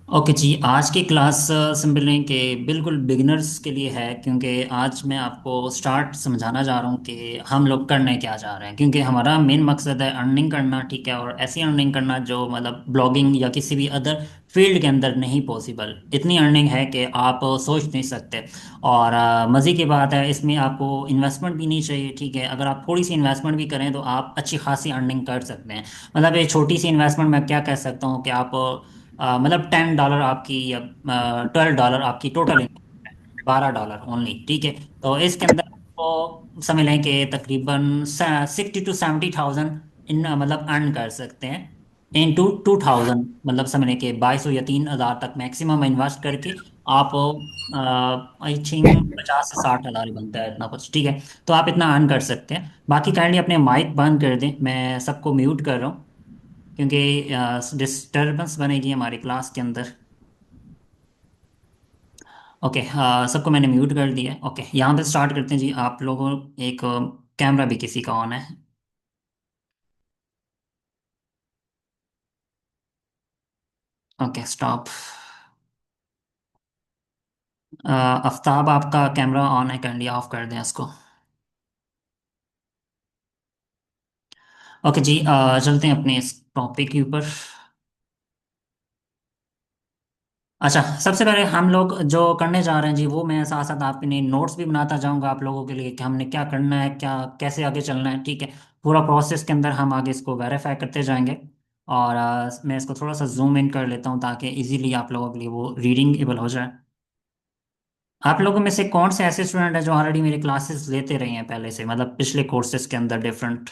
Okay जी, आज की class simply के बिल्कुल बिगिनर्स के लिए है, क्योंकि आज मैं आपको स्टार्ट समझाना जा रहा हूँ कि हम लोग करने क्या जा रहे हैं। क्योंकि हमारा मेन मकसद है अर्निंग करना, ठीक है, और ऐसी अर्निंग करना जो मतलब ब्लॉगिंग या किसी भी अदर फील्ड के अंदर नहीं पॉसिबल। इतनी अर्निंग है कि आप सोच नहीं सकते। और मज़े की बात है, इसमें आपको इन्वेस्टमेंट भी नहीं चाहिए, ठीक है। अगर आप थोड़ी सी इन्वेस्टमेंट भी करें तो आप अच्छी खासी अर्निंग कर सकते हैं। मतलब एक छोटी सी इन्वेस्टमेंट मैं क्या कह सकता हूँ कि आप मतलब $10 आपकी या $12 आपकी टोटल इनकम है, $12 ओनली, ठीक है। तो इसके अंदर आपको समझ लें कि तकरीबन 60 to 70 थाउजेंड इन मतलब अर्न कर सकते हैं। इन 2,000 मतलब समझ लें कि 2200 या 3,000 तक मैक्सिमम इन्वेस्ट करके आप आई थिंक 50 से 60 हज़ार ही बनता है, इतना कुछ, ठीक है। तो आप इतना अर्न कर सकते हैं। बाकी काइंडली अपने माइक बंद कर दें, मैं सबको म्यूट कर रहा हूँ क्योंकि डिस्टरबेंस बनेगी हमारी क्लास के अंदर। ओके, सबको मैंने म्यूट कर दिया है। ओके, यहाँ पे स्टार्ट करते हैं जी। आप लोगों एक कैमरा भी किसी का ऑन है? Okay, stop. आफ्ताब, आपका कैमरा ऑन है, काइंडली ऑफ कर दें इसको। ओके जी, चलते हैं अपने इस टॉपिक के ऊपर। अच्छा, सबसे पहले हम लोग जो करने जा रहे हैं जी, वो मैं साथ साथ आपके लिए नोट्स भी बनाता जाऊंगा आप लोगों के लिए कि हमने क्या करना है, क्या कैसे आगे चलना है, ठीक है। पूरा प्रोसेस के अंदर हम आगे इसको वेरीफाई करते जाएंगे। और मैं इसको थोड़ा सा जूम इन कर लेता हूँ ताकि इजीली आप लोगों के लिए वो रीडिंग एबल हो जाए। आप लोगों में से कौन से ऐसे स्टूडेंट हैं जो ऑलरेडी मेरी क्लासेस लेते रहे हैं पहले से, मतलब पिछले कोर्सेज के अंदर डिफरेंट?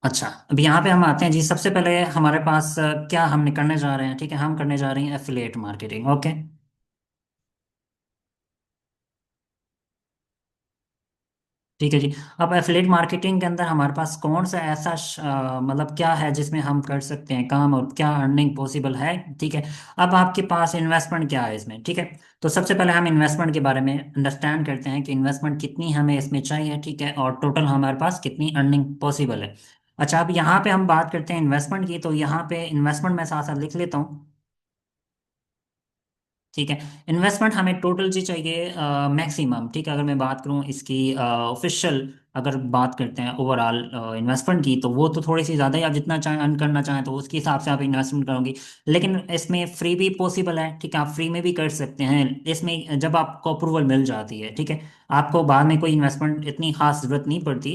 अच्छा, अब यहाँ पे हम आते हैं जी। सबसे पहले हमारे पास क्या हमने करने जा रहे हैं, ठीक है। हम करने जा रहे हैं एफिलिएट मार्केटिंग। ओके, ठीक है जी। अब एफिलिएट मार्केटिंग के अंदर हमारे पास कौन सा ऐसा मतलब क्या है जिसमें हम कर सकते हैं काम, और क्या अर्निंग पॉसिबल है, ठीक है। अब आपके पास इन्वेस्टमेंट क्या है इसमें, ठीक है। तो सबसे पहले हम इन्वेस्टमेंट के बारे में अंडरस्टैंड करते हैं कि इन्वेस्टमेंट कितनी हमें इसमें चाहिए, ठीक है, और टोटल हमारे पास कितनी अर्निंग पॉसिबल है। अच्छा, अब यहाँ पे हम बात करते हैं इन्वेस्टमेंट की, तो यहाँ पे इन्वेस्टमेंट मैं साथ साथ लिख लेता हूँ, ठीक है। इन्वेस्टमेंट हमें टोटल जी चाहिए मैक्सिमम, ठीक है। अगर मैं बात करूं इसकी ऑफिशियल, अगर बात करते हैं ओवरऑल इन्वेस्टमेंट की, तो वो तो थोड़ी सी ज़्यादा ही, आप जितना चाहें अर्न करना चाहें तो उसके हिसाब से आप इन्वेस्टमेंट करोगे। लेकिन इसमें फ्री भी पॉसिबल है, ठीक है। आप फ्री में भी कर सकते हैं इसमें, जब आपको अप्रूवल मिल जाती है, ठीक है। आपको बाद में कोई इन्वेस्टमेंट इतनी खास ज़रूरत नहीं पड़ती।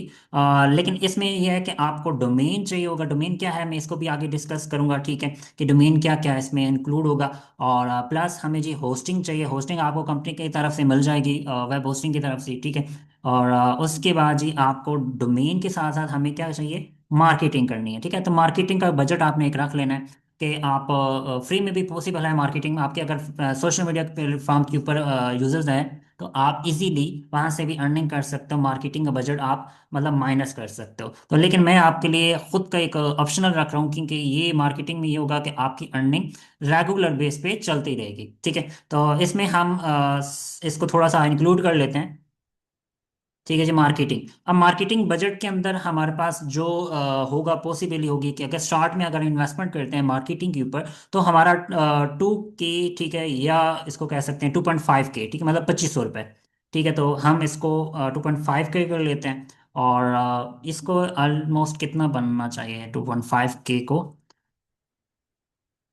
लेकिन इसमें यह है कि आपको डोमेन चाहिए होगा। डोमेन क्या है मैं इसको भी आगे डिस्कस करूंगा, ठीक है, कि डोमेन क्या क्या इसमें इंक्लूड होगा। और प्लस हमें जी होस्टिंग चाहिए। होस्टिंग आपको कंपनी की तरफ से मिल जाएगी, वेब होस्टिंग की तरफ से, ठीक है। और उसके बाद जी आपको डोमेन के साथ साथ हमें क्या चाहिए, मार्केटिंग करनी है, ठीक है। तो मार्केटिंग का बजट आपने एक रख लेना है कि आप फ्री में भी पॉसिबल है मार्केटिंग में आपके, अगर सोशल मीडिया प्लेटफॉर्म के ऊपर यूजर्स हैं तो आप इजीली वहां से भी अर्निंग कर सकते हो। मार्केटिंग का बजट आप मतलब माइनस कर सकते हो। तो लेकिन मैं आपके लिए खुद का एक ऑप्शनल रख रहा हूँ, क्योंकि ये मार्केटिंग में ये होगा कि आपकी अर्निंग रेगुलर बेस पे चलती रहेगी, ठीक है। तो इसमें हम इसको थोड़ा सा इंक्लूड कर लेते हैं, ठीक है जी। मार्केटिंग, अब मार्केटिंग बजट के अंदर हमारे पास जो होगा, पॉसिबली होगी कि अगर स्टार्ट में अगर इन्वेस्टमेंट करते हैं मार्केटिंग के ऊपर, तो हमारा 2K, ठीक है, या इसको कह सकते हैं 2.5K, ठीक है, मतलब $2,500, ठीक है। तो हम इसको 2.5K कर लेते हैं। और इसको ऑलमोस्ट कितना बनना चाहिए 2.5K को?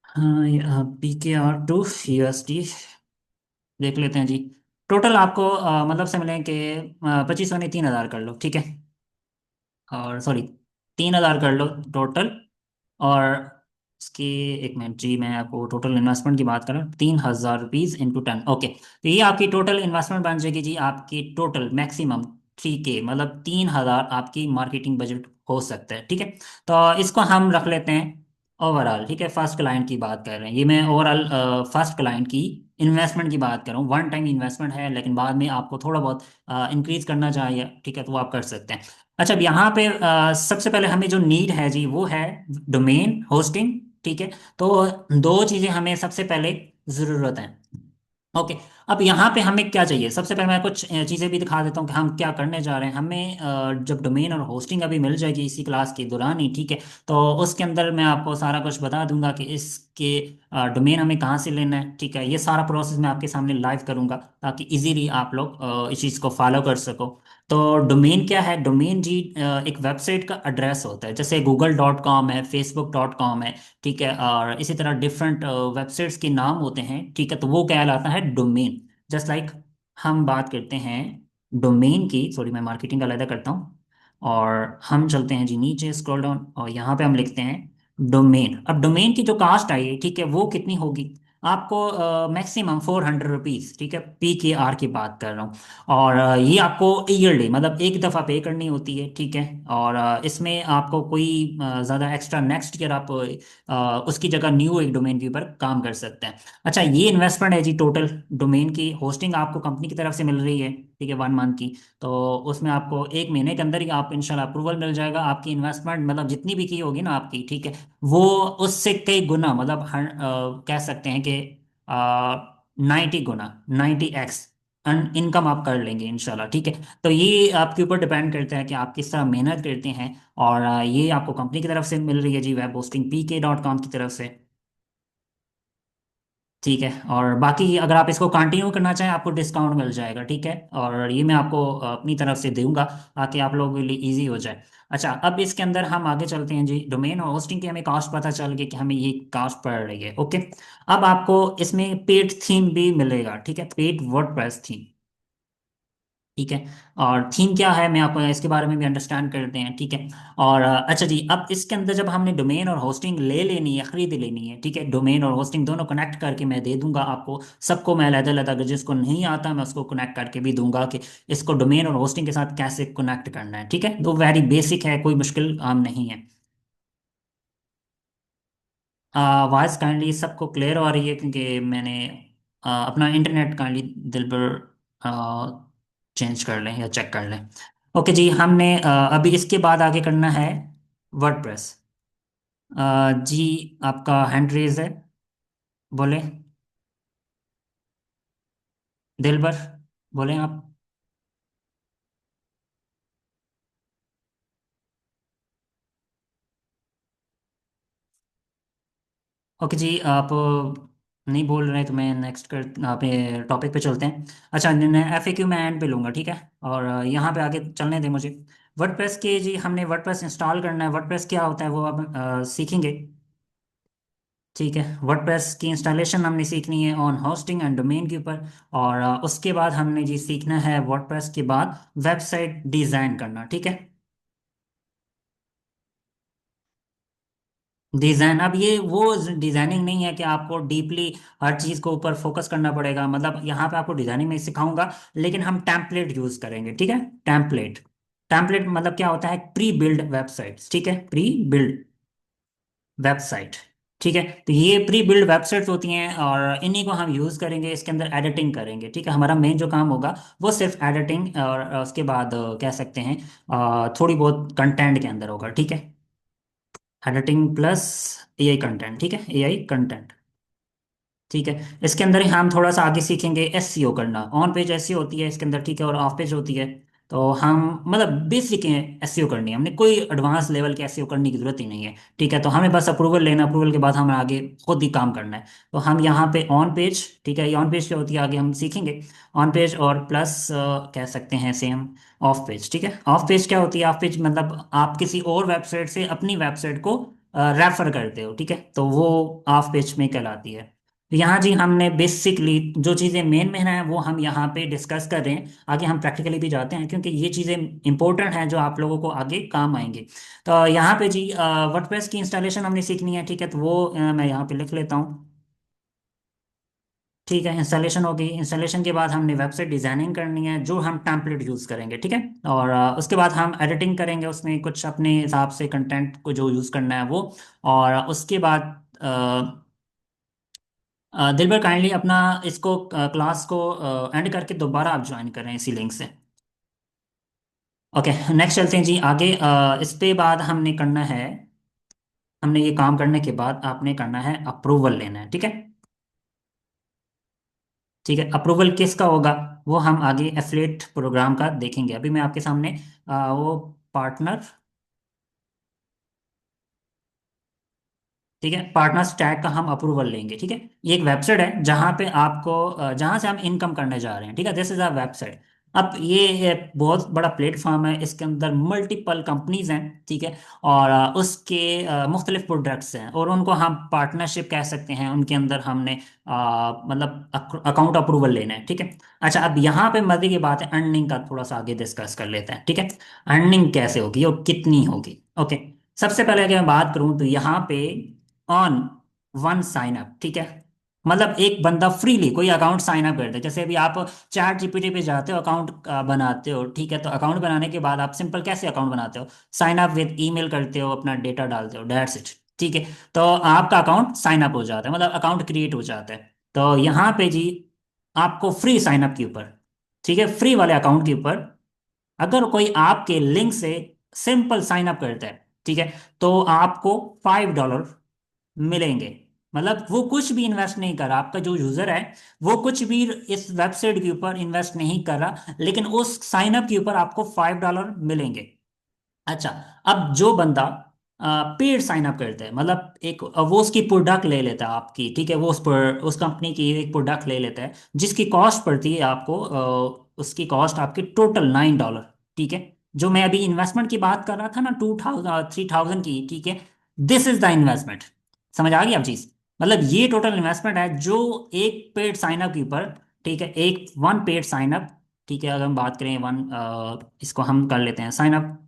हाँ, PKR to USD देख लेते हैं जी। टोटल आपको मतलब समझ लें कि 2500 नहीं, 3,000 कर लो, ठीक है। और सॉरी, 3,000 कर लो टोटल। और इसकी, एक मिनट जी, मैं आपको टोटल इन्वेस्टमेंट की बात कर रहा हूँ। ₹3,000 इंटू 10, ओके। तो ये आपकी टोटल इन्वेस्टमेंट बन जाएगी जी, आपकी टोटल मैक्सिमम 3K, मतलब 3,000 आपकी मार्केटिंग बजट हो सकता है, ठीक है। तो इसको हम रख लेते हैं ओवरऑल, ठीक है। फर्स्ट क्लाइंट की बात कर रहे हैं, ये मैं ओवरऑल फर्स्ट क्लाइंट की इन्वेस्टमेंट की बात कर रहा हूँ। वन टाइम इन्वेस्टमेंट है, लेकिन बाद में आपको थोड़ा बहुत इंक्रीज करना चाहिए, ठीक है, तो वो आप कर सकते हैं। अच्छा, अब यहाँ पे सबसे पहले हमें जो नीड है जी वो है डोमेन होस्टिंग, ठीक है। तो दो चीज़ें हमें सबसे पहले ज़रूरत है। ओके। अब यहाँ पे हमें क्या चाहिए, सबसे पहले मैं कुछ चीज़ें भी दिखा देता हूँ कि हम क्या करने जा रहे हैं। हमें जब डोमेन और होस्टिंग अभी मिल जाएगी इसी क्लास के दौरान ही, ठीक है, तो उसके अंदर मैं आपको सारा कुछ बता दूंगा कि इसके डोमेन हमें कहाँ से लेना है, ठीक है। ये सारा प्रोसेस मैं आपके सामने लाइव करूंगा ताकि इजीली आप लोग इस चीज़ को फॉलो कर सको। तो डोमेन क्या है? डोमेन जी एक वेबसाइट का एड्रेस होता है, जैसे google.com है, facebook.com है, ठीक है, और इसी तरह डिफरेंट वेबसाइट्स के नाम होते हैं, ठीक है, तो वो कहलाता है डोमेन। जस्ट लाइक हम बात करते हैं डोमेन की, सॉरी मैं मार्केटिंग का अलग करता हूँ, और हम चलते हैं जी नीचे स्क्रॉल डाउन और यहाँ पे हम लिखते हैं डोमेन। अब डोमेन की जो कास्ट आई है, ठीक है, वो कितनी होगी? आपको मैक्सिमम ₹400, ठीक है, PKR की बात कर रहा हूँ। और ये आपको ईयरली मतलब एक दफ़ा पे करनी होती है, ठीक है। और इसमें आपको कोई ज़्यादा एक्स्ट्रा नेक्स्ट ईयर आप उसकी जगह न्यू एक डोमेन के ऊपर काम कर सकते हैं। अच्छा, ये इन्वेस्टमेंट है जी टोटल। डोमेन की होस्टिंग आपको कंपनी की तरफ से मिल रही है, ठीक है, 1 मंथ की। तो उसमें आपको 1 महीने के अंदर ही आप इंशाल्लाह अप्रूवल मिल जाएगा। आपकी इन्वेस्टमेंट मतलब जितनी भी की होगी ना आपकी, ठीक है, वो उससे कई गुना मतलब कह सकते हैं कि 90 गुना, 90x इनकम आप कर लेंगे इंशाल्लाह, ठीक है। तो ये आपके ऊपर डिपेंड करता है कि आप किस तरह मेहनत करते हैं। और ये आपको कंपनी की तरफ से मिल रही है जी, वेब होस्टिंग PK.com की तरफ से, ठीक है। और बाकी अगर आप इसको कंटिन्यू करना चाहें आपको डिस्काउंट मिल जाएगा, ठीक है, और ये मैं आपको अपनी तरफ से दूंगा ताकि आप लोगों के लिए इजी हो जाए। अच्छा, अब इसके अंदर हम आगे चलते हैं जी। डोमेन और होस्टिंग की हमें कास्ट पता चल गई कि हमें ये कास्ट पड़ रही है, ओके। अब आपको इसमें पेड थीम भी मिलेगा, ठीक है, पेड वर्डप्रेस थीम, ठीक है। और थीम क्या है मैं आपको इसके बारे में भी अंडरस्टैंड करते हैं, ठीक है। और अच्छा जी, अब इसके अंदर जब हमने डोमेन और होस्टिंग ले लेनी है, खरीद लेनी है, ठीक है, डोमेन और होस्टिंग दोनों कनेक्ट करके मैं दे दूंगा आपको सबको। मैं अलग अलग, अगर जिसको नहीं आता मैं उसको कनेक्ट करके भी दूंगा कि इसको डोमेन और होस्टिंग के साथ कैसे कनेक्ट करना है, ठीक है। तो वेरी बेसिक है, कोई मुश्किल काम नहीं है। आवाज़ काइंडली सबको क्लियर हो रही है? क्योंकि मैंने अपना इंटरनेट काइंडली दिल पर चेंज कर लें या चेक कर लें। ओके जी, हमने अभी इसके बाद आगे करना है वर्डप्रेस। जी, आपका हैंड रेज है, बोले दिल पर, बोले आप। ओके जी, आप नहीं बोल रहे तो मैं नेक्स्ट कर अपने टॉपिक पे चलते हैं। अच्छा, मैं FAQ में एंड पे लूँगा, ठीक है, और यहाँ पे आगे चलने दें मुझे। वर्डप्रेस के जी, हमने वर्डप्रेस इंस्टॉल करना है। वर्डप्रेस क्या होता है वो अब सीखेंगे, ठीक है। वर्डप्रेस की इंस्टॉलेशन हमने सीखनी है ऑन होस्टिंग एंड डोमेन के ऊपर। और उसके बाद हमने जी सीखना है वर्डप्रेस के बाद वेबसाइट डिज़ाइन करना, ठीक है। डिज़ाइन, अब ये वो डिज़ाइनिंग नहीं है कि आपको डीपली हर चीज़ को ऊपर फोकस करना पड़ेगा। मतलब यहाँ पे आपको डिज़ाइनिंग में सिखाऊंगा, लेकिन हम टेम्पलेट यूज़ करेंगे, ठीक है। टेम्पलेट, टेम्पलेट मतलब क्या होता है? प्री बिल्ड वेबसाइट्स, ठीक है, प्री बिल्ड वेबसाइट, ठीक है। तो ये प्री बिल्ड वेबसाइट्स होती हैं और इन्हीं को हम यूज़ करेंगे, इसके अंदर एडिटिंग करेंगे, ठीक है। हमारा मेन जो काम होगा वो सिर्फ एडिटिंग और उसके बाद कह सकते हैं थोड़ी बहुत कंटेंट के अंदर होगा, ठीक है। एडिटिंग प्लस AI कंटेंट, ठीक है, AI कंटेंट, ठीक है। इसके अंदर ही हम थोड़ा सा आगे सीखेंगे SEO करना। ऑन पेज SEO होती है इसके अंदर, ठीक है, और ऑफ पेज होती है। तो हम मतलब बेसिक SEO करनी है, हमने कोई एडवांस लेवल की SEO करने की जरूरत ही नहीं है, ठीक है। तो हमें बस अप्रूवल लेना, अप्रूवल के बाद हमें आगे खुद ही काम करना है। तो हम यहाँ पे ऑन पेज, ठीक है, ये ऑन पेज क्या होती है आगे हम सीखेंगे। ऑन पेज और प्लस कह सकते हैं सेम ऑफ पेज, ठीक है। ऑफ पेज क्या होती है? ऑफ पेज मतलब आप किसी और वेबसाइट से अपनी वेबसाइट को रेफर करते हो, ठीक है, तो वो ऑफ पेज में कहलाती है। तो यहाँ जी हमने बेसिकली जो चीज़ें मेन में हैं वो हम यहाँ पे डिस्कस कर रहे हैं। आगे हम प्रैक्टिकली भी जाते हैं क्योंकि ये चीज़ें इंपॉर्टेंट हैं जो आप लोगों को आगे काम आएंगे। तो यहाँ पे जी वर्डप्रेस की इंस्टॉलेशन हमने सीखनी है, ठीक है, तो वो मैं यहाँ पे लिख लेता हूँ, ठीक है। इंस्टॉलेशन होगी, इंस्टॉलेशन के बाद हमने वेबसाइट डिज़ाइनिंग करनी है जो हम टेम्पलेट यूज़ करेंगे, ठीक है। और उसके बाद हम एडिटिंग करेंगे उसमें कुछ अपने हिसाब से कंटेंट को जो यूज़ करना है वो। और उसके बाद दिलबर काइंडली अपना इसको क्लास को एंड करके दोबारा आप ज्वाइन करें इसी लिंक से। ओके, नेक्स्ट चलते हैं जी आगे। इस पे बाद हमने करना है, हमने ये काम करने के बाद आपने करना है अप्रूवल लेना है, ठीक है। ठीक है, अप्रूवल किसका होगा वो हम आगे एफिलिएट प्रोग्राम का देखेंगे। अभी मैं आपके सामने वो पार्टनर, ठीक है, पार्टनर्स टैग का हम अप्रूवल लेंगे। ठीक है, ये एक वेबसाइट है जहाँ पे आपको जहाँ से हम इनकम करने जा रहे हैं। ठीक है, दिस इज अ वेबसाइट। अब ये एक बहुत बड़ा प्लेटफॉर्म है, इसके अंदर मल्टीपल कंपनीज हैं। ठीक है, और उसके मुख्तलिफ प्रोडक्ट्स हैं और उनको हम पार्टनरशिप कह सकते हैं। उनके अंदर हमने मतलब अकाउंट अप्रूवल लेना है। ठीक है, अच्छा, अब यहाँ पे मजे की बात है, अर्निंग का थोड़ा सा आगे डिस्कस कर लेते हैं। ठीक है, अर्निंग कैसे होगी और कितनी होगी। ओके, सबसे पहले अगर मैं बात करूं तो यहाँ पे ऑन वन साइन अप, ठीक है, मतलब एक बंदा फ्रीली कोई अकाउंट साइन अप करता है। जैसे अभी आप चैट जीपीटी पे जाते हो, अकाउंट बनाते हो। ठीक है, तो अकाउंट बनाने के बाद आप सिंपल कैसे अकाउंट बनाते हो, साइन अप विद ईमेल करते हो, अपना डेटा डालते हो, दैट्स इट। ठीक है, तो आपका अकाउंट साइन अप हो जाता है, मतलब अकाउंट क्रिएट हो जाता है। तो यहाँ पे जी आपको फ्री साइन अप के ऊपर, ठीक है, फ्री वाले अकाउंट के ऊपर अगर कोई आपके लिंक से सिंपल साइन अप करता है, ठीक है, तो आपको $5 मिलेंगे। मतलब वो कुछ भी इन्वेस्ट नहीं कर रहा, आपका जो यूजर है वो कुछ भी इस वेबसाइट के ऊपर इन्वेस्ट नहीं कर रहा, लेकिन उस साइन अप के ऊपर आपको $5 मिलेंगे। अच्छा, अब जो बंदा पेड साइन अप करता है, मतलब एक वो उसकी प्रोडक्ट ले लेता है आपकी, ठीक है, वो उस कंपनी की एक प्रोडक्ट ले लेता है जिसकी कॉस्ट पड़ती है आपको उसकी कॉस्ट आपकी टोटल $9। ठीक है, जो मैं अभी इन्वेस्टमेंट की बात कर रहा था ना, 2000 3000 की। ठीक है, दिस इज द इन्वेस्टमेंट। समझ आ गई आप चीज, मतलब ये टोटल इन्वेस्टमेंट है जो एक पेड साइन अप के ऊपर, ठीक है, एक वन पेड साइन अप। ठीक है, अगर हम बात करें वन, इसको हम कर लेते हैं साइन अप।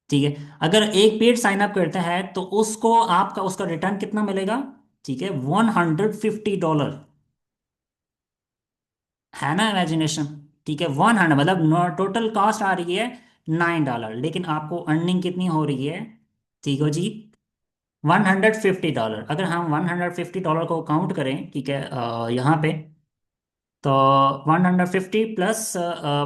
ठीक है, अगर एक पेड साइन अप करता है तो उसको आपका उसका रिटर्न कितना मिलेगा, ठीक है, $150। है ना इमेजिनेशन। ठीक है, 100 मतलब टोटल कॉस्ट आ रही है $9, लेकिन आपको अर्निंग कितनी हो रही है, ठीक हो जी, $150। अगर हम $150 को काउंट करें, ठीक है, यहाँ पे तो 150 प्लस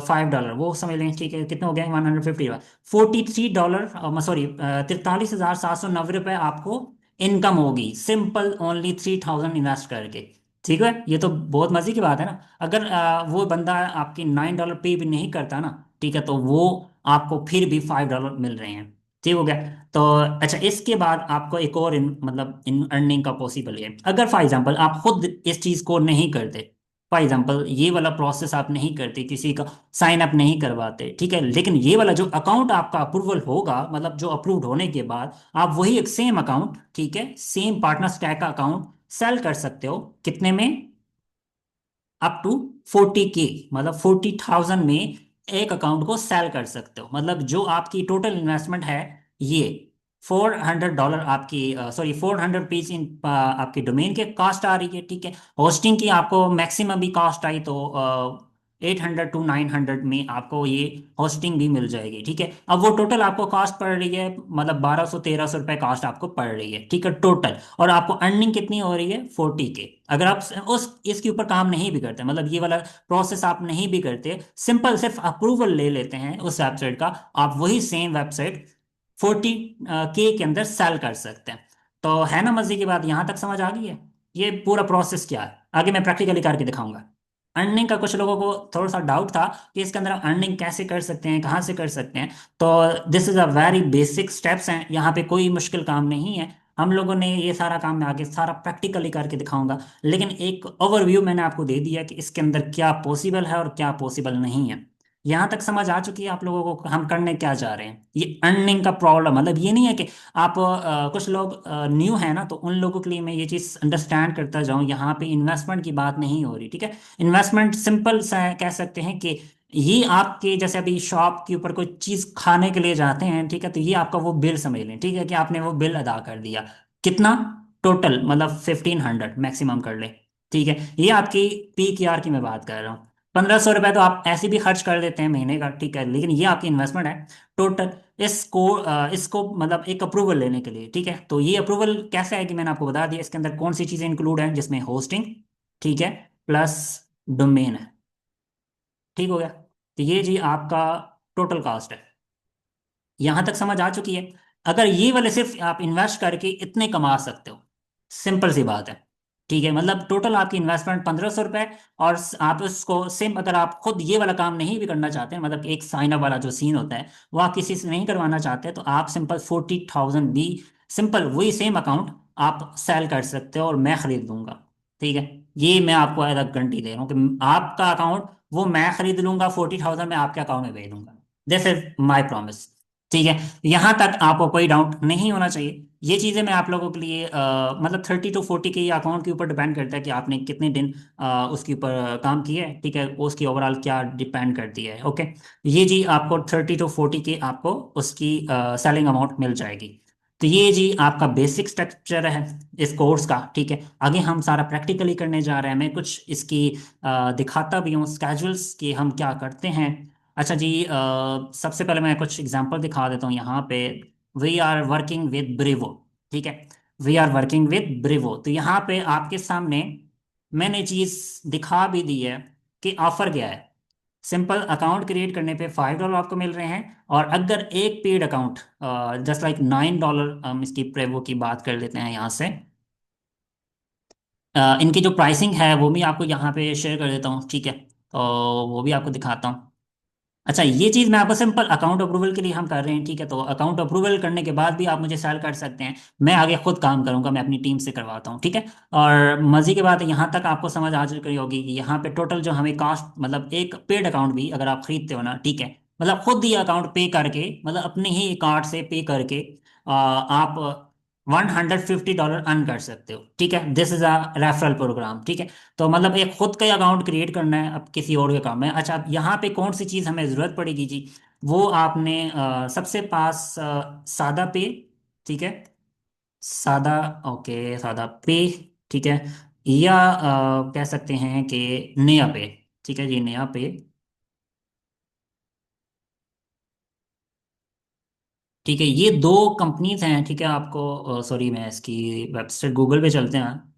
$5 वो समझ लें। ठीक है, कितने हो गए 150, $43, सॉरी, 43,790 आपको इनकम होगी, सिंपल ओनली 3000 इन्वेस्ट करके। ठीक है, ये तो बहुत मजे की बात है ना। अगर वो बंदा आपकी $9 पे भी नहीं करता ना, ठीक है, तो वो आपको फिर भी $5 मिल रहे हैं। ठीक हो गया। तो अच्छा, इसके बाद आपको एक और मतलब इन अर्निंग का पॉसिबल है, अगर फॉर एग्जांपल आप खुद इस चीज़ को नहीं करते, फॉर एग्जाम्पल ये वाला प्रोसेस आप नहीं करते, किसी का साइन अप नहीं करवाते, ठीक है, लेकिन ये वाला जो अकाउंट आपका अप्रूवल होगा, मतलब जो अप्रूव्ड होने के बाद आप वही एक सेम अकाउंट, ठीक है, सेम पार्टनर स्टैक का अकाउंट सेल कर सकते हो। कितने में, अप टू 40K, मतलब 40,000 में एक अकाउंट को सेल कर सकते हो। मतलब जो आपकी टोटल इन्वेस्टमेंट है ये $400 आपकी, सॉरी, ₹400 इन आपकी डोमेन के कॉस्ट आ रही है। ठीक है, होस्टिंग की आपको मैक्सिमम भी कॉस्ट आई तो 800 to 900 में आपको ये होस्टिंग भी मिल जाएगी। ठीक है, अब वो टोटल आपको कॉस्ट पड़ रही है, मतलब 1200 1300 रुपये कॉस्ट आपको पड़ रही है। ठीक है, टोटल, और आपको अर्निंग कितनी हो रही है 40K। अगर आप उस इसके ऊपर काम नहीं भी करते, मतलब ये वाला प्रोसेस आप नहीं भी करते, सिंपल सिर्फ अप्रूवल ले लेते हैं उस वेबसाइट का, आप वही सेम वेबसाइट 40K के अंदर सेल कर सकते हैं। तो है ना मजे की बात, यहां तक समझ आ गई है। ये पूरा प्रोसेस क्या है आगे मैं प्रैक्टिकली करके दिखाऊंगा। अर्निंग का कुछ लोगों को थोड़ा सा डाउट था कि इसके अंदर अर्निंग कैसे कर सकते हैं, कहाँ से कर सकते हैं। तो this is a very basic steps हैं, यहाँ पे कोई मुश्किल काम नहीं है। हम लोगों ने ये सारा काम मैं आगे सारा प्रैक्टिकली करके दिखाऊंगा, लेकिन एक ओवरव्यू मैंने आपको दे दिया कि इसके अंदर क्या पॉसिबल है और क्या पॉसिबल नहीं है। यहाँ तक समझ आ चुकी है आप लोगों को हम करने क्या जा रहे हैं। ये अर्निंग का प्रॉब्लम मतलब ये नहीं है कि आप कुछ लोग न्यू है ना, तो उन लोगों के लिए मैं ये चीज़ अंडरस्टैंड करता जाऊँ। यहाँ पे इन्वेस्टमेंट की बात नहीं हो रही, ठीक है। इन्वेस्टमेंट सिंपल सा कह सकते हैं कि ये आपके जैसे अभी शॉप के ऊपर कोई चीज़ खाने के लिए जाते हैं, ठीक है, तो ये आपका वो बिल समझ लें, ठीक है, कि आपने वो बिल अदा कर दिया। कितना, टोटल मतलब 1500 मैक्सिमम कर ले। ठीक है, ये आपकी PKR की मैं बात कर रहा हूँ। 1500 रुपये तो आप ऐसे भी खर्च कर देते हैं महीने का, ठीक है, लेकिन ये आपकी इन्वेस्टमेंट है टोटल। इसको मतलब एक अप्रूवल लेने के लिए, ठीक है, तो ये अप्रूवल कैसे है कि मैंने आपको बता दिया, इसके अंदर कौन सी चीज़ें इंक्लूड हैं, जिसमें होस्टिंग, ठीक है, प्लस डोमेन है। ठीक हो गया, तो ये जी आपका टोटल कास्ट है। यहां तक समझ आ चुकी है। अगर ये वाले सिर्फ आप इन्वेस्ट करके इतने कमा सकते हो, सिंपल सी बात है। ठीक है, मतलब टोटल आपकी इन्वेस्टमेंट 1500 रुपये। और आप उसको सेम, अगर आप खुद ये वाला काम नहीं भी करना चाहते हैं, मतलब एक साइन अप वाला जो सीन होता है वो आप किसी से नहीं करवाना चाहते, तो आप सिंपल 40,000 भी सिंपल वही सेम अकाउंट आप सेल कर सकते हो और मैं खरीद लूंगा। ठीक है, ये मैं आपको एज अ गारंटी दे रहा हूँ कि आपका अकाउंट वो मैं खरीद लूंगा, 40,000 मैं आपके अकाउंट में भेज दूंगा। This is my promise. ठीक है, यहाँ तक आपको कोई डाउट नहीं होना चाहिए। ये चीज़ें मैं आप लोगों के लिए मतलब 30 to 40 के अकाउंट के ऊपर डिपेंड करता है कि आपने कितने दिन उसके ऊपर काम किया है। ठीक है, उसकी ओवरऑल क्या डिपेंड करती है। ओके, ये जी आपको 30 to 40 के आपको उसकी सेलिंग अमाउंट मिल जाएगी। तो ये जी आपका बेसिक स्ट्रक्चर है इस कोर्स का। ठीक है, आगे हम सारा प्रैक्टिकली करने जा रहे हैं। मैं कुछ इसकी दिखाता भी हूँ स्केजुअल्स कि हम क्या करते हैं। अच्छा जी, सबसे पहले मैं कुछ एग्जांपल दिखा देता हूँ यहाँ पे। We are working with Brevo. ठीक है, we are working with Brevo, तो यहाँ पे आपके सामने मैंने चीज़ दिखा भी दी है कि ऑफर क्या है। सिंपल अकाउंट क्रिएट करने पे $5 आपको मिल रहे हैं। और अगर एक पेड अकाउंट जस्ट लाइक $9, हम इसकी प्रेवो की बात कर लेते हैं यहाँ से। इनकी जो प्राइसिंग है वो भी आपको यहाँ पे शेयर कर देता हूँ। ठीक है, तो वो भी आपको दिखाता हूँ। अच्छा, ये चीज़ मैं आपको सिंपल अकाउंट अप्रूवल के लिए हम कर रहे हैं। ठीक है, तो अकाउंट अप्रूवल करने के बाद भी आप मुझे सेल कर सकते हैं। मैं आगे खुद काम करूंगा, मैं अपनी टीम से करवाता हूँ। ठीक है, और मज़े की बात है, यहाँ तक आपको समझ आ चुकी होगी कि यहाँ पे टोटल जो हमें कास्ट, मतलब एक पेड अकाउंट भी अगर आप खरीदते हो ना, ठीक है, मतलब खुद ही अकाउंट पे करके, मतलब अपने ही कार्ड से पे करके आप $150 अर्न कर सकते हो। ठीक है, this is a referral programme. ठीक है, तो मतलब एक खुद का अकाउंट क्रिएट करना है अब किसी और के काम में। अच्छा, अब यहाँ पे कौन सी चीज़ हमें ज़रूरत पड़ेगी जी, वो आपने सबसे पास सादा पे। ठीक है, सादा, ओके सादा पे। ठीक है, या कह सकते हैं कि नया पे। ठीक है जी, नया पे। ठीक है, ये दो कंपनीज हैं। ठीक है, आपको सॉरी, मैं इसकी वेबसाइट गूगल पे चलते हैं।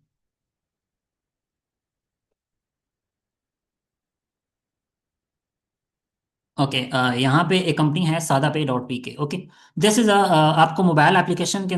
ओके, यहाँ पे एक कंपनी है सादा पे डॉट पी के। ओके, दिस इज आपको मोबाइल एप्लीकेशन के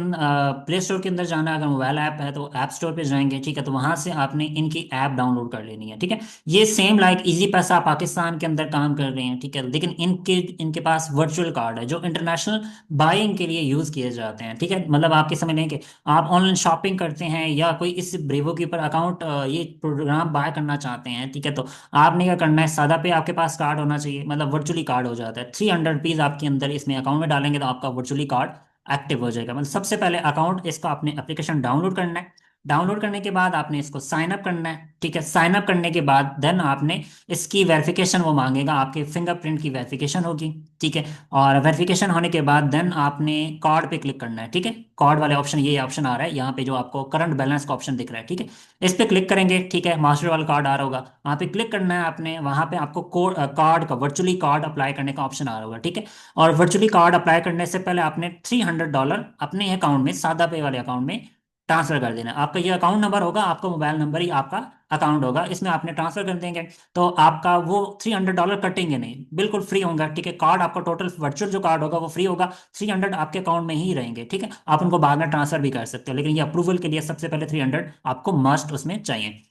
प्ले स्टोर के अंदर जाना है। अगर मोबाइल ऐप है तो ऐप स्टोर पे जाएंगे। ठीक है, तो वहाँ से आपने इनकी ऐप डाउनलोड कर लेनी है। ठीक है, ये सेम लाइक इजी पैसा पाकिस्तान के अंदर काम कर रहे हैं। ठीक है, लेकिन इनके इनके पास वर्चुअल कार्ड है जो इंटरनेशनल बाइंग के लिए यूज़ किए जाते हैं। ठीक है, मतलब आपके समझ लें कि आप ऑनलाइन शॉपिंग करते हैं या कोई इस ब्रेवो के ऊपर अकाउंट ये प्रोग्राम बाय करना चाहते हैं। ठीक है, तो आपने क्या करना है, सादा पे आपके पास कार्ड होना चाहिए, मतलब वर्चुअली कार्ड हो जाता है। ₹300 आपके अंदर इसमें अकाउंट में डालेंगे तो आपका वर्चुअली कार्ड एक्टिव हो जाएगा। मतलब सबसे पहले अकाउंट इसका आपने एप्लीकेशन डाउनलोड करना है। डाउनलोड करने के बाद आपने इसको साइन अप करना है। ठीक है, साइन अप करने के बाद देन आपने इसकी वेरिफिकेशन वो मांगेगा, आपके फिंगरप्रिंट की वेरिफिकेशन होगी। ठीक है, और वेरिफिकेशन होने के बाद देन आपने कार्ड पे क्लिक करना है। ठीक है, कार्ड वाले ऑप्शन, ये ऑप्शन आ रहा है यहाँ पे जो आपको करंट बैलेंस का ऑप्शन दिख रहा है। ठीक है, इस पे क्लिक करेंगे। ठीक है, मास्टर वाला कार्ड आ रहा होगा, वहाँ पे क्लिक करना है आपने। वहाँ पे आपको कोड कार्ड का वर्चुअली कार्ड अप्लाई करने का ऑप्शन आ रहा होगा। ठीक है, और वर्चुअली कार्ड अप्लाई करने से पहले आपने $300 अपने अकाउंट में, सादा पे वाले अकाउंट में ट्रांसफर कर देना है। आपका ये अकाउंट नंबर होगा, आपका मोबाइल नंबर ही आपका अकाउंट होगा, इसमें आपने ट्रांसफर कर देंगे। तो आपका वो $300 कटेंगे नहीं, बिल्कुल फ्री होगा। ठीक है, कार्ड आपका टोटल वर्चुअल जो कार्ड होगा वो फ्री होगा। 300 आपके अकाउंट में ही रहेंगे। ठीक है, आप उनको बाद में ट्रांसफर भी कर सकते हो, लेकिन ये अप्रूवल के लिए सबसे पहले 300 आपको मस्ट उसमें चाहिए।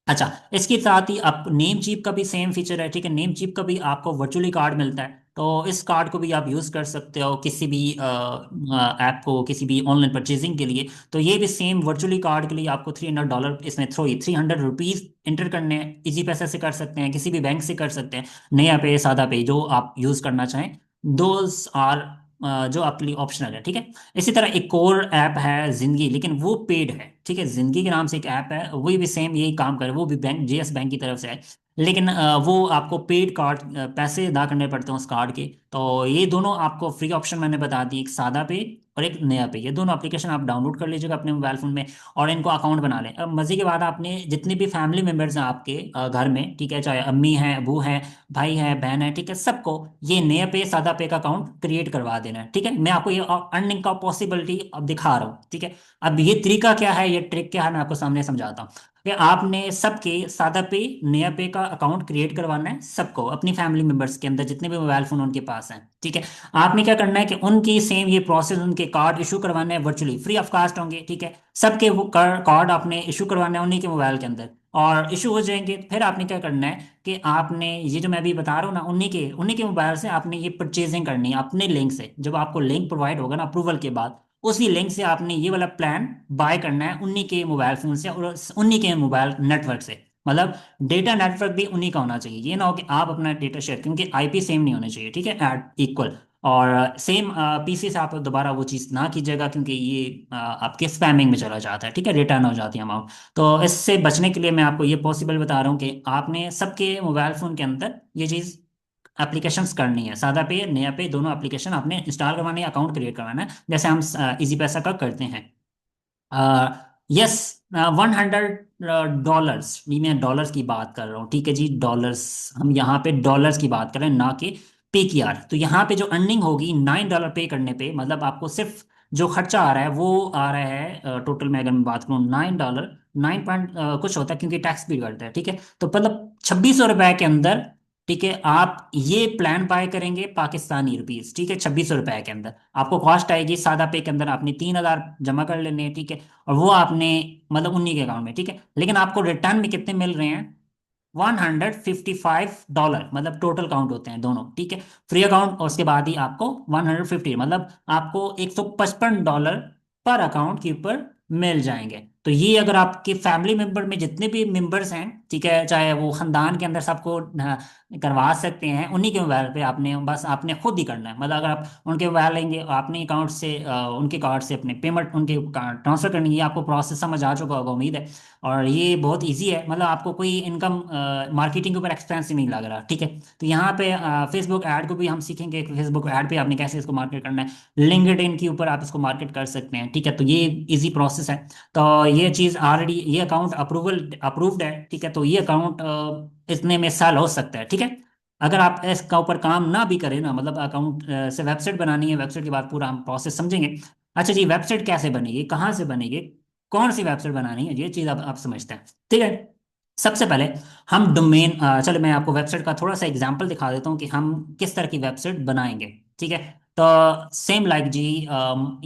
अच्छा, इसके साथ ही आप नेम चिप का भी सेम फीचर है। ठीक है, नेम चिप का भी आपको वर्चुअली कार्ड मिलता है, तो इस कार्ड को भी आप यूज़ कर सकते हो किसी भी ऐप को, किसी भी ऑनलाइन परचेजिंग के लिए। तो ये भी सेम वर्चुअली कार्ड के लिए आपको $300 इसमें थ्रो ही ₹300 इंटर करने हैं। इजी पैसे से कर सकते हैं, किसी भी बैंक से कर सकते हैं, नया पे सादा पे जो आप यूज़ करना चाहें। दोज आर जो आपके लिए ऑप्शनल है। ठीक है, इसी तरह एक और ऐप है जिंदगी, लेकिन वो पेड है। ठीक है, जिंदगी के नाम से एक ऐप है, वही भी सेम यही काम करे, वो भी बैंक जेएस बैंक की तरफ से है, लेकिन वो आपको पेड कार्ड पैसे अदा करने पड़ते हैं उस कार्ड के। तो ये दोनों आपको फ्री ऑप्शन मैंने बता दी, एक सादा पे और एक नया पे। ये दोनों एप्लीकेशन आप डाउनलोड कर लीजिएगा अपने मोबाइल फोन में और इनको अकाउंट बना लें। अब मज़े की बात, आपने जितने भी फैमिली मेम्बर्स हैं आपके घर में, ठीक है, चाहे अम्मी हैं, अबू हैं, भाई है, बहन है, ठीक है, सबको ये नया पे सादा पे का अकाउंट क्रिएट करवा देना है। ठीक है, मैं आपको ये अर्निंग का पॉसिबिलिटी अब दिखा रहा हूँ। ठीक है, अब ये तरीका क्या है, ये ट्रिक क्या है, मैं आपको सामने समझाता हूँ। कि आपने सबके सादा पे, नया पे का अकाउंट क्रिएट करवाना है सबको, अपनी फैमिली मेंबर्स के अंदर जितने भी मोबाइल फोन उनके पास हैं, ठीक है। आपने क्या करना है कि उनकी सेम ये प्रोसेस, उनके कार्ड इशू करवाना है वर्चुअली, फ्री ऑफ कास्ट होंगे, ठीक है। सबके वो कार्ड आपने इशू करवाना है उन्हीं के मोबाइल के अंदर, और इशू हो जाएंगे। फिर आपने क्या करना है कि आपने ये जो मैं अभी बता रहा हूँ ना, उन्हीं के मोबाइल से आपने ये परचेजिंग करनी है अपने लिंक से। जब आपको लिंक प्रोवाइड होगा ना अप्रूवल के बाद, उसी लिंक से आपने ये वाला प्लान बाय करना है उन्हीं के मोबाइल फोन से और उन्हीं के मोबाइल नेटवर्क से। मतलब डेटा नेटवर्क भी उन्हीं का होना चाहिए, ये ना हो कि आप अपना डेटा शेयर, क्योंकि आईपी सेम नहीं होने चाहिए, ठीक है, एट इक्वल। और सेम पीसी से आप दोबारा वो चीज़ ना कीजिएगा, क्योंकि ये आपके स्पैमिंग में चला जाता है, ठीक है, रिटर्न हो जाती है अमाउंट। तो इससे बचने के लिए मैं आपको ये पॉसिबल बता रहा हूँ कि आपने सबके मोबाइल फ़ोन के अंदर ये चीज़ एप्लीकेशंस करनी है, सादा पे नया पे दोनों एप्लीकेशन आपने इंस्टॉल करवानी है, अकाउंट क्रिएट करवाना है, जैसे हम इजी पैसा का करते हैं। यस, 100 डॉलर्स, जी मैं डॉलर्स की बात कर रहा हूँ, ठीक है जी, डॉलर्स। हम यहाँ पे डॉलर्स की बात कर रहे हैं, ना कि पे की आर। तो यहाँ पे जो अर्निंग होगी $9 पे करने पे, मतलब आपको सिर्फ जो खर्चा आ रहा है वो आ रहा है टोटल में, अगर मैं बात करूँ $9, 9 पॉइंट कुछ होता है, क्योंकि टैक्स भी करता है, ठीक है। तो मतलब ₹2600 के अंदर, ठीक है, आप ये प्लान बाय करेंगे पाकिस्तानी रुपीज, ठीक है, ₹2600 के अंदर आपको कॉस्ट आएगी। सादा पे के अंदर आपने 3000 जमा कर लेने हैं, ठीक है, और वो आपने मतलब उन्हीं के अकाउंट में, ठीक है। लेकिन आपको रिटर्न में कितने मिल रहे हैं? $155, मतलब टोटल काउंट होते हैं दोनों, ठीक है। फ्री अकाउंट और उसके बाद ही आपको 150, मतलब आपको $155 पर अकाउंट के ऊपर मिल जाएंगे। तो ये अगर आपके फैमिली मेंबर में जितने भी मेंबर्स हैं, ठीक है, चाहे वो खानदान के अंदर सबको करवा सकते हैं, उन्हीं के मोबाइल पे आपने, बस आपने खुद ही करना है। मतलब अगर आप उनके मोबाइल लेंगे, आपने अकाउंट से उनके कार्ड से अपने पेमेंट उनके ट्रांसफर करनी है, ये आपको प्रोसेस समझ आ चुका होगा उम्मीद है। और ये बहुत इजी है, मतलब आपको कोई इनकम मार्केटिंग के ऊपर एक्सपेंस ही नहीं लग रहा, ठीक है। तो यहाँ पे फेसबुक ऐड को भी हम सीखेंगे कि फेसबुक ऐड पे आपने कैसे इसको मार्केट करना है। लिंक्डइन के ऊपर आप इसको मार्केट कर सकते हैं, ठीक है। तो ये इजी प्रोसेस है। तो ये चीज़ ऑलरेडी, ये अकाउंट अप्रूव्ड है, ठीक है। तो ये अकाउंट इतने में साल हो सकता है, ठीक है। अगर आप इसका ऊपर काम ना भी करें ना, मतलब अकाउंट से वेबसाइट बनानी है, वेबसाइट के बाद पूरा हम प्रोसेस समझेंगे। अच्छा जी, वेबसाइट कैसे बनेगी, कहाँ से बनेगी, कौन सी वेबसाइट बनानी है, ये चीज़ आप समझते हैं, ठीक है। सबसे पहले हम डोमेन, चलो मैं आपको वेबसाइट का थोड़ा सा एग्जांपल दिखा देता हूँ कि हम किस तरह की वेबसाइट बनाएंगे, ठीक है। तो सेम लाइक जी,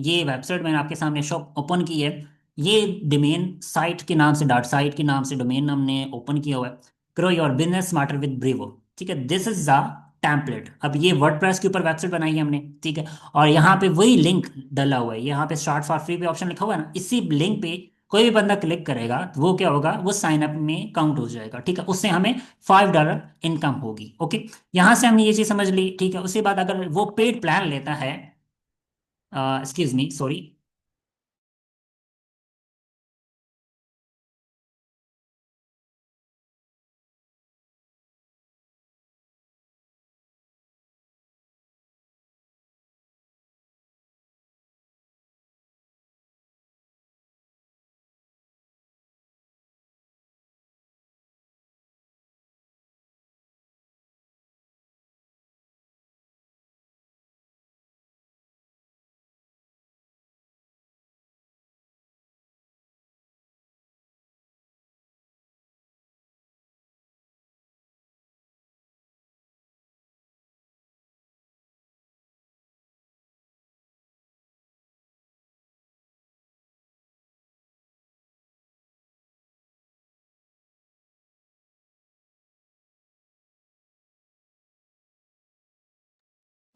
ये वेबसाइट मैंने आपके सामने शॉप ओपन की है। ये डोमेन साइट के नाम से, डॉट साइट के नाम से डोमेन हमने ओपन किया हुआ है। Grow your business smarter with Brevo, ठीक है, दिस इज द टेम्पलेट। अब ये वर्डप्रेस के ऊपर वेबसाइट बनाई है हमने, ठीक है। और यहाँ पे वही लिंक डला हुआ है, यहाँ पे स्टार्ट फॉर फ्री पे ऑप्शन लिखा हुआ है ना, इसी लिंक पे कोई भी बंदा क्लिक करेगा तो वो क्या होगा, वो साइन अप में काउंट हो जाएगा, ठीक है। उससे हमें $5 इनकम होगी, ओके। यहाँ से हमने ये चीज़ समझ ली, ठीक है। उसके बाद अगर वो पेड प्लान लेता है, excuse me, sorry.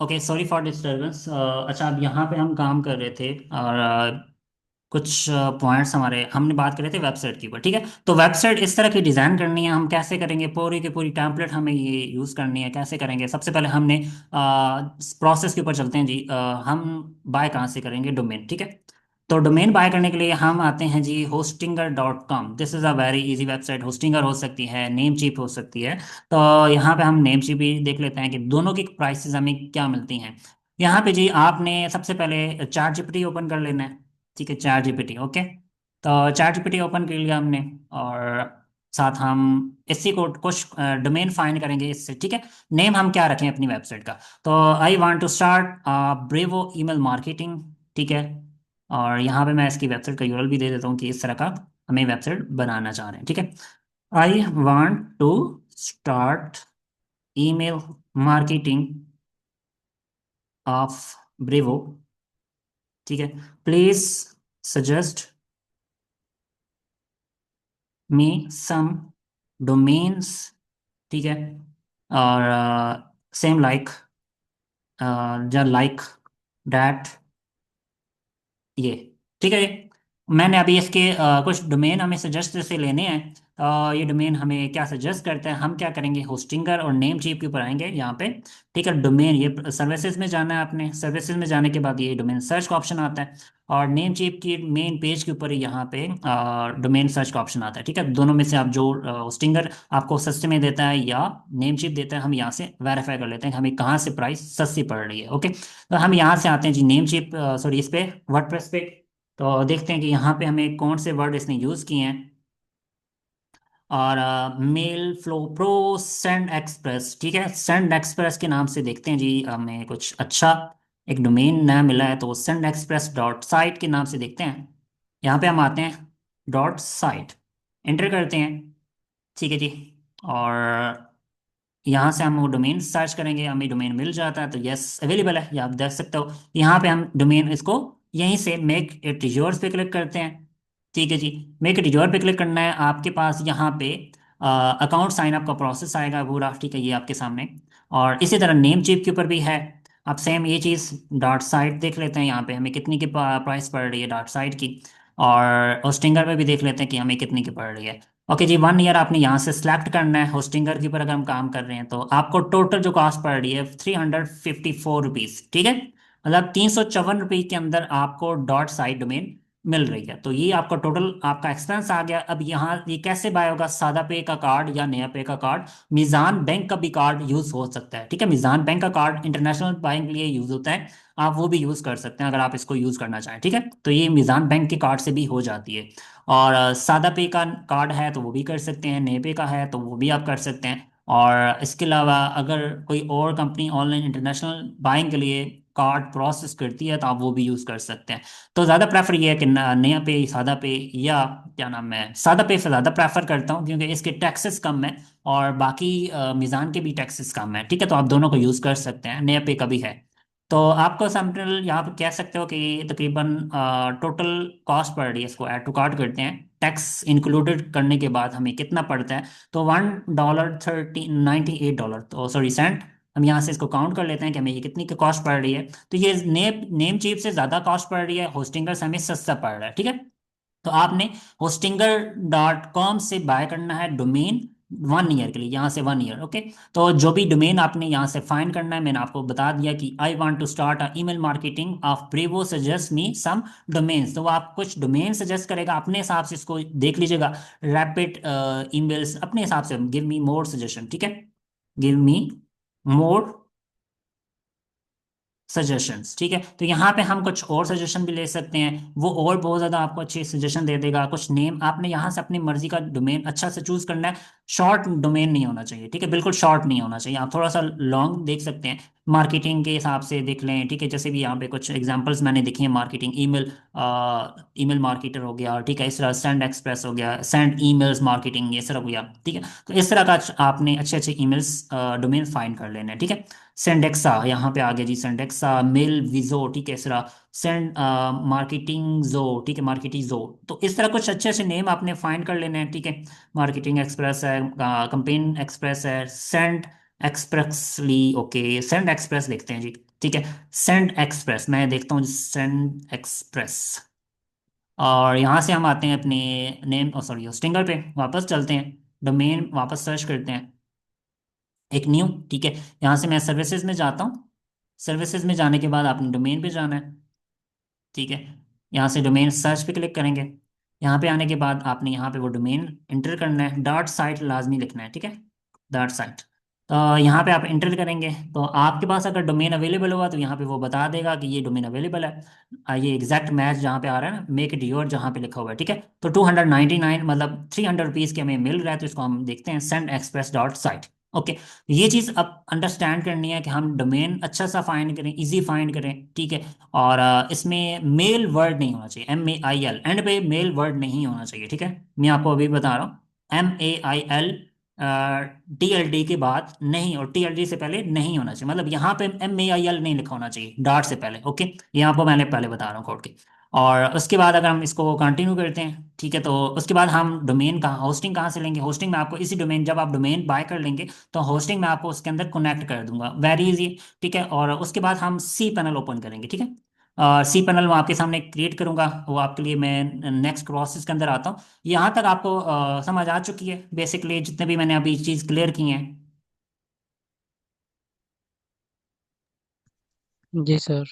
Okay, sorry for disturbance. अच्छा, अब यहाँ पे हम काम कर रहे थे, और कुछ पॉइंट्स हमारे, हमने बात कर रहे थे वेबसाइट के ऊपर, ठीक है। तो वेबसाइट इस तरह की डिज़ाइन करनी है, हम कैसे करेंगे, पूरी की पूरी टेम्पलेट हमें ये यूज़ करनी है, कैसे करेंगे। सबसे पहले हमने प्रोसेस के ऊपर चलते हैं जी। हम बाय कहाँ से करेंगे, डोमेन, ठीक है। तो डोमेन बाय करने के लिए हम आते हैं जी hostinger.com। This is a very easy website. Hostinger हो सकती है, नेम चीप हो सकती है। तो यहाँ पे हम नेम चीप भी देख लेते हैं कि दोनों की प्राइसेस हमें क्या मिलती हैं। यहाँ पे जी आपने सबसे पहले चैट जीपीटी ओपन कर लेना है, ठीक है, चैट जीपीटी, ओके। तो चैट जीपीटी ओपन कर लिया हमने, और साथ हम इसी को कुछ डोमेन फाइंड करेंगे इससे, ठीक है। नेम हम क्या रखें अपनी वेबसाइट का? तो I want to start Brevo email marketing, ठीक है। और यहाँ पे मैं इसकी वेबसाइट का यूआरएल भी दे देता हूँ कि इस तरह का हमें वेबसाइट बनाना चाह रहे हैं, ठीक है। I want to start email marketing of Brevo, ठीक है। Please suggest me some domains, ठीक है। और सेम लाइक ज लाइक डैट, ये ठीक है। ये मैंने अभी इसके कुछ डोमेन हमें सजेस्ट से लेने हैं। ये डोमेन हमें क्या सजेस्ट करते हैं, हम क्या करेंगे, होस्टिंगर और नेम चीप के ऊपर आएंगे यहाँ पे, ठीक है। डोमेन ये सर्विसेज में जाना है आपने, सर्विसेज में जाने के बाद ये डोमेन सर्च का ऑप्शन आता है, और नेम चीप की मेन पेज के ऊपर ही यहाँ पे डोमेन सर्च का ऑप्शन आता है, ठीक है। दोनों में से आप जो होस्टिंगर आपको सस्ते में देता है या नेम चीप देता है, हम यहाँ से वेरीफाई कर लेते हैं कि हमें कहाँ से प्राइस सस्ती पड़ रही है, ओके। तो हम यहाँ से आते हैं जी नेम चीप, सॉरी इस पे वर्डप्रेस पे। तो देखते हैं कि यहाँ पे हमें कौन से वर्ड इसने यूज़ किए हैं। और mail flow pro send express, ठीक है। सेंड एक्सप्रेस के नाम से देखते हैं जी, हमें कुछ अच्छा एक डोमेन नया मिला है, तो सेंड एक्सप्रेस डॉट साइट के नाम से देखते हैं। यहाँ पे हम आते हैं, डॉट साइट एंटर करते हैं, ठीक है जी। और यहाँ से हम वो डोमेन सर्च करेंगे, हमें डोमेन मिल जाता है, तो यस अवेलेबल है, ये आप देख सकते हो। यहाँ पे हम डोमेन इसको यहीं से मेक इट योर्स पे क्लिक करते हैं, ठीक है जी। मेक इट योर पे क्लिक करना है, आपके पास यहाँ पे अकाउंट साइन अप का प्रोसेस आएगा पूरा, ठीक है, ये आपके सामने। और इसी तरह नेम चीप के ऊपर भी है, अब सेम ये चीज़ डॉट साइट देख लेते हैं, यहाँ पे हमें कितनी की प्राइस पड़ रही है डॉट साइट की। और होस्टिंगर पे भी देख लेते हैं कि हमें कितनी की पड़ रही है। ओके जी, 1 ईयर आपने यहाँ से सिलेक्ट करना है। होस्टिंगर के ऊपर अगर हम काम कर रहे हैं तो आपको टोटल जो कॉस्ट पड़ रही है 354 रुपीज़, ठीक है। मतलब 354 रुपये के अंदर आपको डॉट साइट डोमेन मिल रही है। तो ये आपका टोटल आपका एक्सपेंस आ गया। अब यहाँ ये कैसे बाय होगा, सादा पे का कार्ड या नया पे का कार्ड, मीज़ान बैंक का भी कार्ड यूज़ हो सकता है, ठीक है। मीज़ान बैंक का कार्ड इंटरनेशनल बाइंग के लिए यूज़ होता है, आप वो भी यूज़ कर सकते हैं अगर आप इसको यूज़ करना चाहें, ठीक है। तो ये मीज़ान बैंक के कार्ड से भी हो जाती है। और सादा पे का कार्ड है तो वो भी कर सकते हैं, नए पे का है तो वो भी आप कर सकते हैं। और इसके अलावा अगर कोई और कंपनी ऑनलाइन इंटरनेशनल बाइंग के लिए कार्ड प्रोसेस करती है तो आप वो भी यूज़ कर सकते हैं। तो ज़्यादा प्रेफर ये है कि नया पे, सादा पे, या क्या नाम है, सादा पे से ज़्यादा प्रेफर करता हूँ क्योंकि इसके टैक्सेस कम है, और बाकी मीज़ान के भी टैक्सेस कम है, ठीक है। तो आप दोनों को यूज़ कर सकते हैं, नया पे का भी है। तो आपको सैम्पल यहाँ पर कह सकते हो कि तकरीबन टोटल कॉस्ट पड़ रही है, इसको ऐड टू कार्ट करते हैं, टैक्स इंक्लूडेड करने के बाद हमें कितना पड़ता है, तो $1.98, तो सॉरी सेंट। हम यहाँ से इसको काउंट कर लेते हैं कि हमें ये कितनी की कॉस्ट पड़ रही है। तो ये नेम नेम चीप से ज़्यादा कॉस्ट पड़ रही है, होस्टिंगर से हमें सस्ता पड़ रहा है, ठीक है। तो आपने hostinger.com से बाय करना है डोमेन 1 ईयर के लिए, यहाँ से 1 ईयर, ओके। तो जो भी डोमेन आपने यहाँ से फाइंड करना है, मैंने आपको बता दिया कि I want to start a email marketing of Brevo suggest me some domains, तो वो आप कुछ डोमेन सजेस्ट करेगा, अपने हिसाब से इसको देख लीजिएगा। रैपिड ईमेल्स अपने हिसाब से, गिव मी मोर सजेशन, ठीक है, गिव मी मोर सजेशंस, ठीक है। तो यहाँ पे हम कुछ और सजेशन भी ले सकते हैं, वो और बहुत ज़्यादा आपको अच्छे सजेशन दे देगा। कुछ नेम आपने यहाँ से अपनी मर्जी का डोमेन अच्छा से चूज करना है, शॉर्ट डोमेन नहीं होना चाहिए, ठीक है, बिल्कुल शॉर्ट नहीं होना चाहिए, आप थोड़ा सा लॉन्ग देख सकते हैं, मार्केटिंग के हिसाब से देख लें, ठीक है। जैसे भी यहाँ पे कुछ एग्जांपल्स मैंने देखी हैं, मार्केटिंग ईमेल, ईमेल मार्केटर हो गया, ठीक है, इस तरह सेंड एक्सप्रेस हो गया, सेंड ईमेल्स मार्केटिंग, ये तरह हो गया, ठीक है। तो इस तरह का आपने अच्छे अच्छे ईमेल्स डोमेन फाइंड कर लेने हैं, ठीक है। सेंडेक्सा यहाँ पे आ गया जी, सेंडेक्सा, मेल विजो, ठीक है, इस तरह सेंड मार्केटिंग जो, ठीक है, मार्केटिंग जो। तो इस तरह कुछ अच्छे अच्छे नेम आपने फाइंड कर लेने हैं, ठीक है। मार्केटिंग एक्सप्रेस है, कंपेन एक्सप्रेस है, send expressly, okay, send express देखते हैं जी, ठीक है। सेंड एक्सप्रेस मैं देखता हूँ, सेंड एक्सप्रेस। और यहाँ से हम आते हैं अपने नेम, सॉरी स्टिंगर पे वापस चलते हैं, डोमेन वापस सर्च करते हैं, एक न्यू, ठीक है। यहाँ से मैं सर्विसेज में जाता हूँ, सर्विसेज में जाने के बाद आपने डोमेन पे जाना है, ठीक है। यहाँ से डोमेन सर्च पे क्लिक करेंगे, यहाँ पे आने के बाद आपने यहाँ पे वो डोमेन इंटर करना है, डॉट साइट लाजमी लिखना है, ठीक है, डॉट साइट। तो यहाँ पे आप इंटर करेंगे, तो आपके पास अगर डोमेन अवेलेबल हुआ तो यहाँ पे वो बता देगा कि ये डोमेन अवेलेबल है। ये एग्जैक्ट मैच जहाँ पे आ रहा है ना, मेक इट योर, जहाँ पे लिखा हुआ है, ठीक है। तो 299 मतलब 300 रुपीज़ के हमें मिल रहा है, तो इसको हम देखते हैं, send express dot site, okay, ये चीज़ अब अंडरस्टैंड करनी है कि हम डोमेन अच्छा सा फाइंड करें, इजी फाइंड करें, ठीक है। और इसमें मेल वर्ड नहीं होना चाहिए, MAIL एंड पे मेल वर्ड नहीं होना चाहिए, ठीक है। मैं आपको अभी बता रहा हूँ, MAIL, TLD के बाद नहीं, और TLD से पहले नहीं होना चाहिए, मतलब यहाँ पे MAIL नहीं लिखा होना चाहिए डॉट से पहले, ओके। ये आपको मैंने पहले बता रहा हूँ कोड के। और उसके बाद अगर हम इसको कंटिन्यू करते हैं, ठीक है, तो उसके बाद हम डोमेन कहाँ, होस्टिंग कहाँ से लेंगे? होस्टिंग में आपको इसी डोमेन, जब आप डोमेन बाय कर लेंगे तो होस्टिंग में आपको उसके अंदर कनेक्ट कर दूंगा, वेरी इजी, ठीक है। और उसके बाद हम सी पैनल ओपन करेंगे, ठीक है। सी पैनल मैं आपके सामने क्रिएट करूंगा, वो आपके लिए मैं नेक्स्ट प्रोसेस के अंदर आता हूँ। यहाँ तक आपको समझ आ चुकी है बेसिकली, जितने भी मैंने अभी चीज़ क्लियर की हैं? जी सर।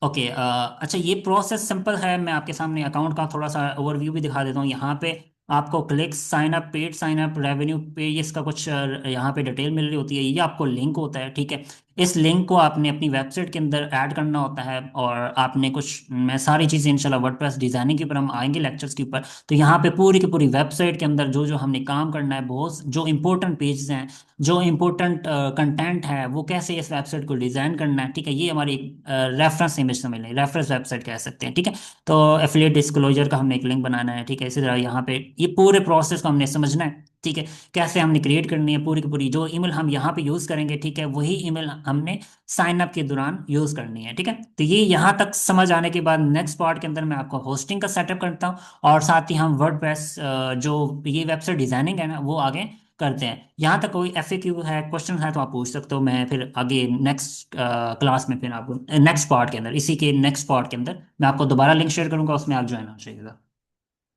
ओके, अच्छा, ये प्रोसेस सिंपल है। मैं आपके सामने अकाउंट का थोड़ा सा ओवरव्यू भी दिखा देता हूँ। यहाँ पे आपको click, sign up, paid sign up, revenue पे, ये इसका कुछ यहाँ पे डिटेल मिल रही होती है। ये आपको लिंक होता है, ठीक है। इस लिंक को आपने अपनी वेबसाइट के अंदर ऐड करना होता है, और आपने कुछ, मैं सारी चीज़ें इंशाल्लाह वर्डप्रेस डिजाइनिंग के ऊपर हम आएंगे लेक्चर्स के ऊपर। तो यहाँ पे पूरी की पूरी वेबसाइट के अंदर जो जो हमने काम करना है, बहुत जो इंपॉर्टेंट पेजेस हैं, जो इम्पोर्टेंट कंटेंट है, वो कैसे इस वेबसाइट को डिज़ाइन करना है, ठीक है। ये हमारी रेफरेंस इमेज समझ लें, रेफरेंस वेबसाइट कह सकते हैं, ठीक है। तो एफिलिएट डिस्क्लोजर का हमने एक लिंक बनाना है, ठीक है। इसी तरह यहाँ पे ये पूरे प्रोसेस को हमने समझना है, ठीक है। कैसे हमने क्रिएट करनी है पूरी की पूरी, जो ईमेल हम यहाँ पे यूज़ करेंगे, ठीक है, वही ईमेल हमने साइन अप के दौरान यूज़ करनी है, ठीक है। तो ये यहाँ तक समझ आने के बाद नेक्स्ट पार्ट के अंदर मैं आपको होस्टिंग का सेटअप करता हूँ, और साथ ही हम वर्डप्रेस, जो ये वेबसाइट डिज़ाइनिंग है ना, वो आगे करते हैं। यहाँ तक कोई FAQ है, क्वेश्चन है, तो आप पूछ सकते हो। मैं फिर आगे नेक्स्ट क्लास में, फिर आपको नेक्स्ट पार्ट के अंदर, इसी के नेक्स्ट पार्ट के अंदर मैं आपको दोबारा लिंक शेयर करूंगा, उसमें आप ज्वाइन हो जाइएगा।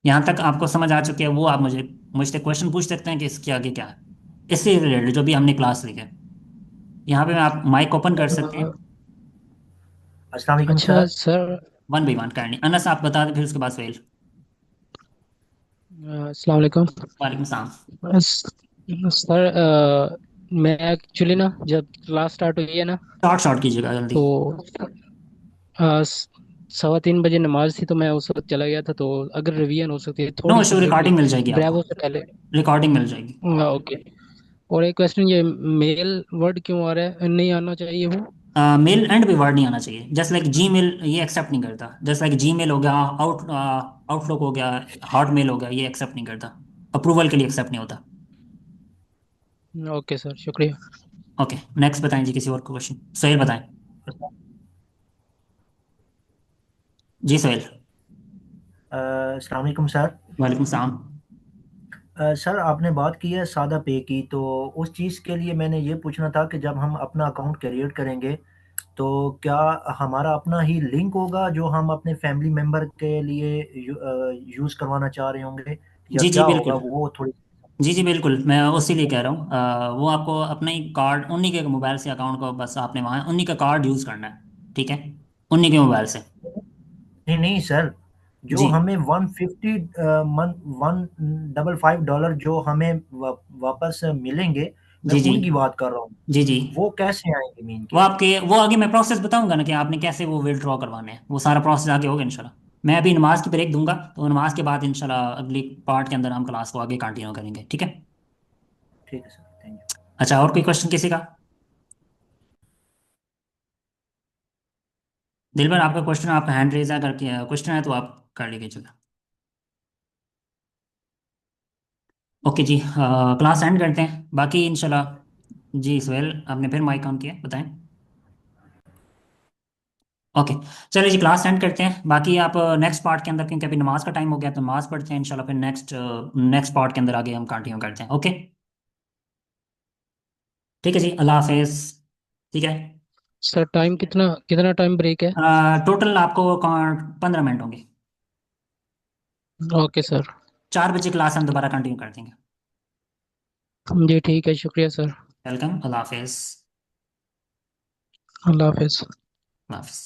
यहाँ तक आपको समझ आ चुकी है, वो आप मुझे मुझसे क्वेश्चन पूछ सकते हैं कि इसके आगे क्या है, इससे रिलेटेड जो भी हमने क्लास ली है। यहाँ पे आप माइक ओपन कर सकते हैं। अस्सलाम वालेकुम अच्छा sir. Sir. One by one करनी, अनस आप बता दें, फिर उसके बाद सुहेल। अस्सलाम वालेकुम। वालेकुम सलाम। स- सर, मैं एक्चुअली ना, जब क्लास स्टार्ट हुई है ना, शॉर्ट शॉर्ट कीजिएगा जल्दी। तो अ, स- 3:15 बजे नमाज थी, तो मैं उस वक्त चला गया था। तो अगर रिवीजन हो सकती है नो थोड़ी सी इशू, ब्रीफली, रिकॉर्डिंग मिल जाएगी आपको, ब्रेवो से पहले। रिकॉर्डिंग मिल जाएगी। ओके। और एक क्वेश्चन, ये मेल वर्ड क्यों आ रहा है, नहीं आना चाहिए वो? मेल एंड पे वर्ड नहीं आना चाहिए, जस्ट लाइक जी मेल ये एक्सेप्ट नहीं करता, जस्ट लाइक जी मेल हो गया, आउटलुक हो गया, हॉटमेल हो गया, ये एक्सेप्ट नहीं करता, अप्रूवल के लिए एक्सेप्ट नहीं होता। ओके सर, शुक्रिया। ओके, नेक्स्ट बताएं जी, किसी और को क्वेश्चन, सोहेल बताएं। जी सोहेल। अस्सलाम वालेकुम सर। वालेकुम सलाम। सर आपने बात की है सादा पे की, तो उस चीज़ के लिए मैंने ये पूछना था कि जब हम अपना अकाउंट क्रिएट करेंगे तो क्या हमारा अपना ही लिंक होगा जो हम अपने फैमिली मेम्बर के लिए यूज़ करवाना चाह रहे होंगे, या जी जी क्या होगा बिल्कुल। वो थोड़ी। जी जी बिल्कुल, मैं उसी लिए कह रहा हूँ, वो आपको अपना ही कार्ड, उन्हीं के मोबाइल से अकाउंट को, बस आपने वहाँ उन्हीं का कार्ड यूज़ करना है, ठीक है, उन्हीं के मोबाइल से। नहीं नहीं सर, जो जी हमें 150 मंथ, $155 जो हमें वापस मिलेंगे, मैं जी जी उनकी बात कर रहा हूँ। जी जी। वो कैसे आएंगे मीन वो के? आपके, वो आगे मैं प्रोसेस बताऊंगा ना कि आपने कैसे वो विड्रॉ करवाने हैं, वो सारा प्रोसेस आगे होगा इंशाल्लाह। मैं अभी नमाज की ब्रेक दूंगा, तो नमाज के बाद इंशाल्लाह अगली पार्ट के अंदर हम क्लास को आगे कंटिन्यू करेंगे, ठीक है। ठीक है सर, थैंक यू। अच्छा, और कोई क्वेश्चन किसी का? दिलबर, आपका क्वेश्चन, आप हैंड रेज है करके क्वेश्चन है, तो आप कर लीजिए, चलो। ओके जी, क्लास एंड करते हैं बाकी इंशाल्लाह। जी सुहेल, आपने फिर माइक ऑन किया, बताएं। ओके, चलिए जी, क्लास एंड करते हैं बाकी आप नेक्स्ट पार्ट के अंदर, क्योंकि अभी नमाज का टाइम हो गया, तो नमाज पढ़ते हैं इंशाल्लाह, फिर नेक्स्ट नेक्स्ट पार्ट के अंदर आगे हम कंटिन्यू करते हैं, ओके। ठीक है जी, अल्लाह हाफिज। ठीक है। सर, टाइम कितना कितना टाइम ब्रेक है? टोटल आपको 15 मिनट होंगे। Okay sir. 4 बजे क्लास हम दोबारा कंटिन्यू कर देंगे। जी ठीक है, शुक्रिया सर। वेलकम, अल्लाह हाफिज। अल्लाह हाफिज। अल्लाह हाफिज।